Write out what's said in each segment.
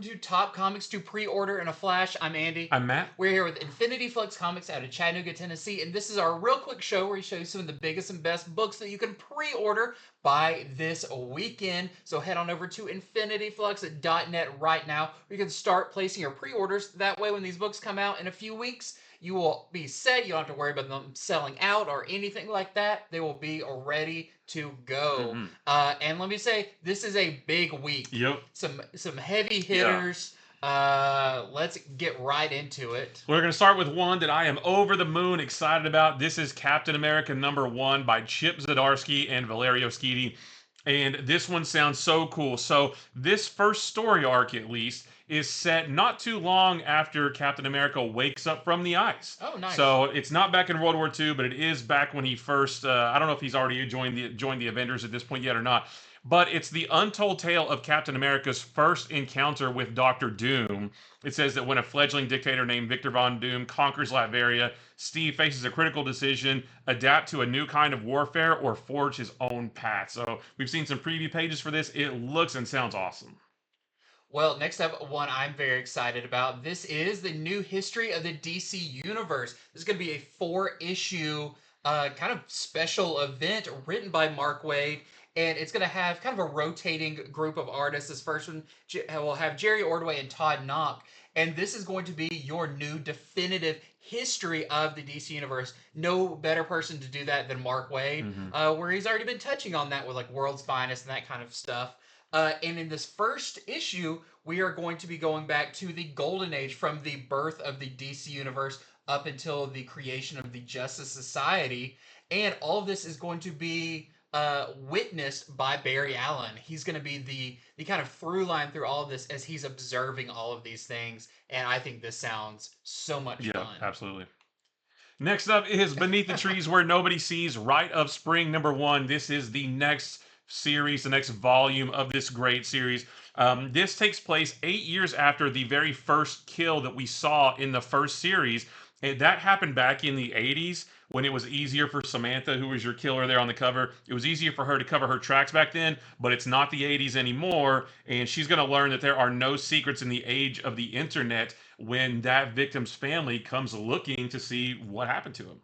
welcome to Top Comics to Pre-Order in a Flash. I'm Andy. I'm Matt. We're here with Infinity Flux Comics out of Chattanooga, Tennessee, and this is our real quick show where we show you some of the biggest and best books that you can pre-order by this weekend. So head on over to infinityflux.net right now. You can start placing your pre-orders. That way, when these books come out in a few weeks, you will be set. You don't have to worry about them selling out or anything like that. They will be ready to go. And let me say, this is a big week. Yep. Some heavy hitters. Let's get right into it. We're going to start with one that I am over the moon excited about. This is Captain America #1 by Chip Zdarsky and Valerio Schiti. And this one sounds so cool. So this first story arc, at least, is set not too long after Captain America wakes up from the ice. Oh, nice. So it's not back in World War II, but it is back when he first. I don't know if he's already joined the Avengers at this point yet or not. But it's the untold tale of Captain America's first encounter with Doctor Doom. It says that when a fledgling dictator named Victor Von Doom conquers Latveria, Steve faces a critical decision: adapt to a new kind of warfare or forge his own path. So we've seen some preview pages for this. It looks and sounds awesome. Well, next up, one I'm very excited about. This is the new history of the DC Universe. This is going to be a 4-issue kind of special event written by Mark Waid. And it's going to have kind of a rotating group of artists. This first one will have Jerry Ordway and Todd Knock. And this is going to be your new definitive history of the DC Universe. No better person to do that than Mark Waid, where he's already been touching on that with like World's Finest and that kind of stuff. And in this first issue, we are going to be going back to the Golden Age, from the birth of the DC Universe up until the creation of the Justice Society. And all of this is going to be witnessed by Barry Allen. He's going to be the kind of through line through all of this as he's observing all of these things. And I think this sounds so much fun. Yeah, absolutely. Next up is Beneath the Trees Where Nobody Sees, Rite of Spring #1. This is the next series, the next volume of this great series. This takes place 8 years after the very first kill that we saw in the first series. And that happened back in the 80s when it was easier for Samantha, who was your killer there on the cover. It was easier for her to cover her tracks back then, but it's not the 80s anymore. And she's going to learn that there are no secrets in the age of the internet when that victim's family comes looking to see what happened to him.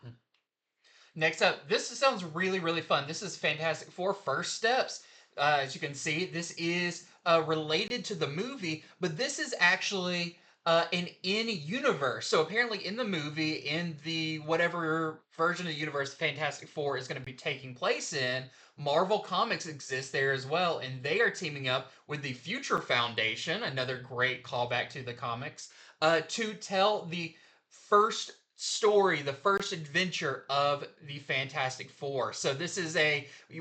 Next up, this sounds really, really fun. This is Fantastic Four First Steps. As you can see, this is related to the movie, but this is actually an in-universe. So apparently in the movie, in the whatever version of the universe Fantastic Four is going to be taking place in, Marvel Comics exists there as well, and they are teaming up with the Future Foundation, another great callback to the comics, to tell the first story, the first adventure of the Fantastic Four. So this is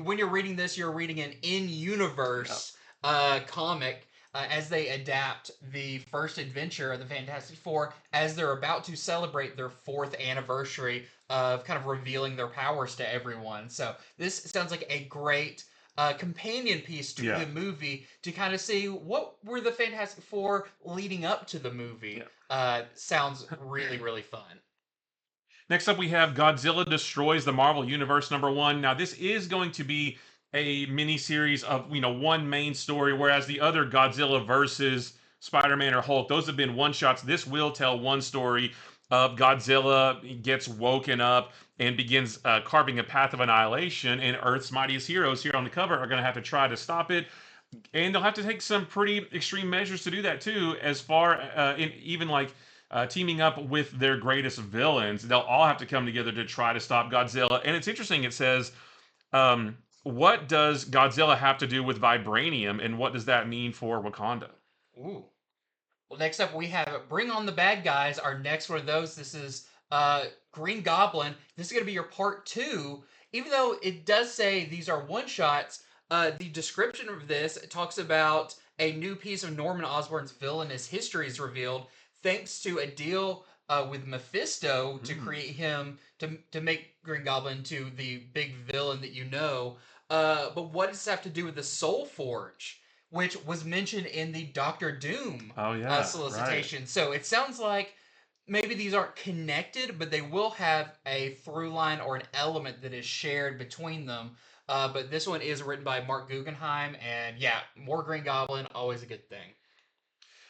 when you're reading this, you're reading an in-universe comic as they adapt the first adventure of the Fantastic Four as they're about to celebrate their 4th anniversary of kind of revealing their powers to everyone. So this sounds like a great companion piece to the movie to kind of see what were the Fantastic Four leading up to the movie. Sounds really, really fun. Next up, we have Godzilla Destroys the Marvel Universe #1. Now, this is going to be a mini-series of, one main story, whereas the other Godzilla versus Spider-Man or Hulk, those have been one-shots. This will tell one story of Godzilla gets woken up and begins carving a path of annihilation, and Earth's mightiest heroes here on the cover are going to have to try to stop it. And they'll have to take some pretty extreme measures to do that, too, as far in even like teaming up with their greatest villains. They'll all have to come together to try to stop Godzilla. And it's interesting, it says, what does Godzilla have to do with vibranium, and what does that mean for Wakanda? Ooh. Well, next up we have Bring on the Bad Guys, our next one of those. This is Green Goblin. This is going to be your part 2. Even though it does say these are one-shots, the description of this talks about a new piece of Norman Osborn's villainous history is revealed thanks to a deal with Mephisto to create him, to make Green Goblin to the big villain that you know. But what does this have to do with the Soul Forge, which was mentioned in the Doctor Doom solicitation? Right. So it sounds like maybe these aren't connected, but they will have a through line or an element that is shared between them. But this one is written by Mark Guggenheim, and yeah, more Green Goblin, always a good thing.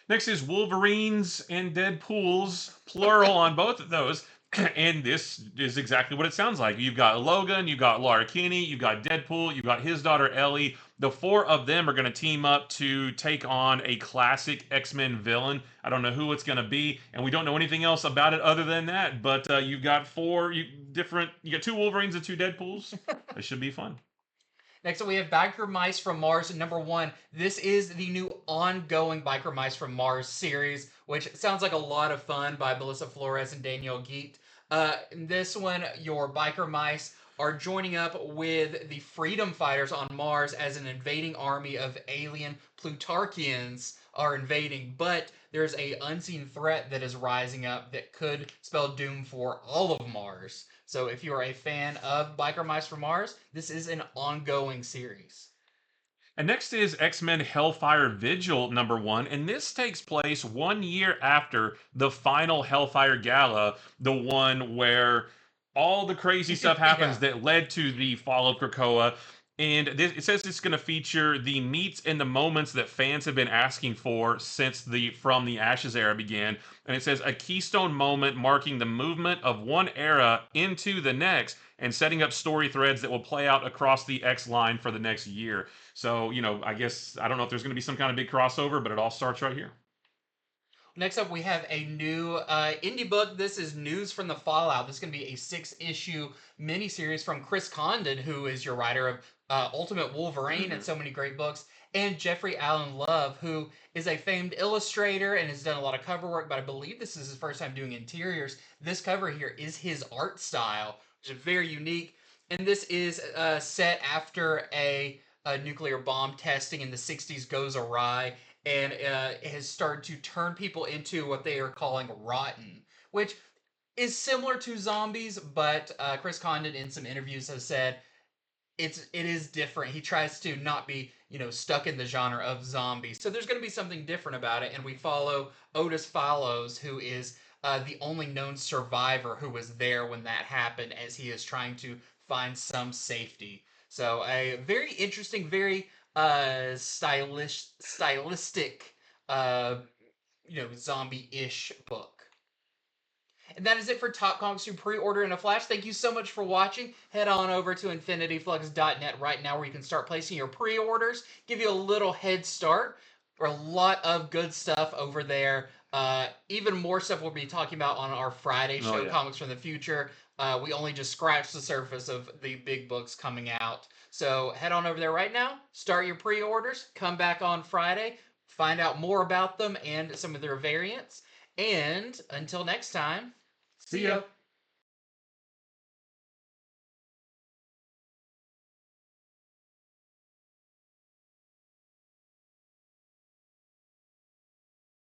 Next is Wolverines and Deadpools, plural on both of those. And this is exactly what it sounds like. You've got Logan, you've got Lara Kinney, you've got Deadpool, you've got his daughter Ellie. The four of them are going to team up to take on a classic X-Men villain. I don't know who it's going to be, and we don't know anything else about it other than that. But you've got you got two Wolverines and two Deadpools. It should be fun. Next up, we have Biker Mice from Mars #1. This is the new ongoing Biker Mice from Mars series, which sounds like a lot of fun by Melissa Flores and Danielle Geet. In this one, your Biker Mice are joining up with the Freedom Fighters on Mars as an invading army of alien Plutarchians are invading, but there's a unseen threat that is rising up that could spell doom for all of Mars. So if you are a fan of Biker Mice from Mars, this is an ongoing series. And next is X-Men Hellfire Vigil #1, and this takes place 1 year after the final Hellfire Gala, the one where all the crazy stuff happens Yeah. that led to the fall of Krakoa. And it says it's going to feature the meets and the moments that fans have been asking for since the From the Ashes era began. And it says a keystone moment marking the movement of one era into the next and setting up story threads that will play out across the X line for the next year. So, I guess I don't know if there's going to be some kind of big crossover, but it all starts right here. Next up, we have a new indie book. This is News from the Fallout. This is going to be a 6-issue miniseries from Chris Condon, who is your writer of Ultimate Wolverine and so many great books, and Jeffrey Allen Love, who is a famed illustrator and has done a lot of cover work, but I believe this is his first time doing interiors. This cover here is his art style, which is very unique. And this is set after a nuclear bomb testing in the 60s goes awry and has started to turn people into what they are calling rotten, which is similar to zombies, but Chris Condon in some interviews has said it is different. He tries to not be stuck in the genre of zombies. So there's going to be something different about it, and we follow Otis Follows, who is the only known survivor who was there when that happened, as he is trying to find some safety. So a very interesting, very stylistic, uh, zombie-ish book. And that is it for Top Comics to pre-order in a flash. Thank you so much for watching. Head on over to infinityflux.net right now where you can start placing your pre-orders. Give you a little head start. A lot of good stuff over there. Even more stuff we'll be talking about on our Friday show, yeah. Comics from the Future. We only just scratched the surface of the big books coming out. So head on over there right now. Start your pre-orders. Come back on Friday. Find out more about them and some of their variants. And until next time, see ya.